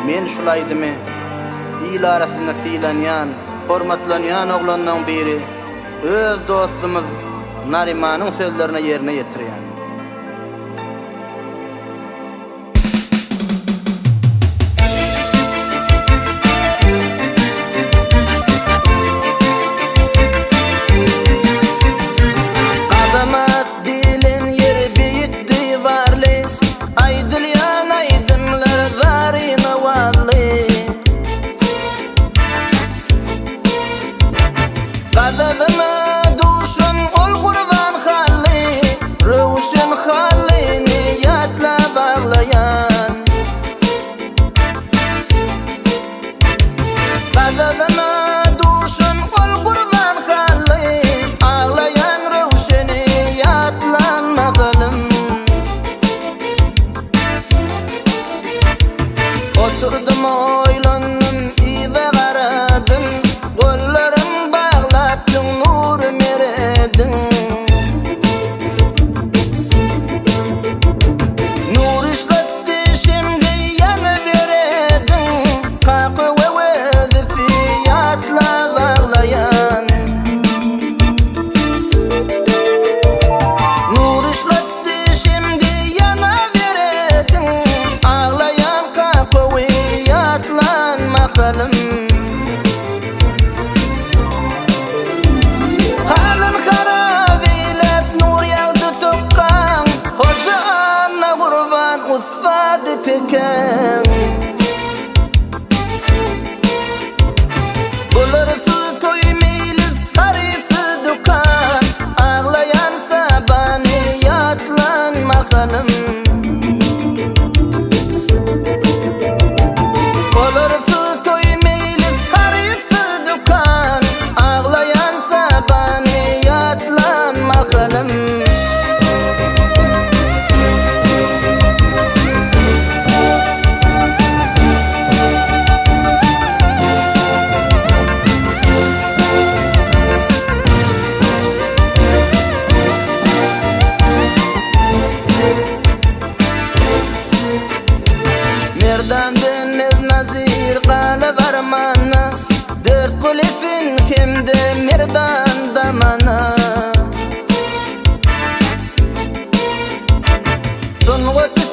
Men şulaydymy? İl arasynda sylanýan, hormatlanýan oglandan biri öz dostumyz Narimanyň sözlerini ýerine ýetirýän. Oturdum oylandım ibe garadım, gollarım bağlattın nur meredin. Nur işletti şimdi yana veredin, kakı ve fiyatla bağlayan. Nur işletti şimdi yana veredin, ağlayan kakı atlanmakalım. Halın harap eylep nur yağdı tokkan, hoca anna kurban ustadı teken. Bularısı toy meyli sarısı dukan, ağlayan sabani atlanmakalım. Merdan dönmez nazir qala varmana, dört kulifin kimde merdan damana. Sungut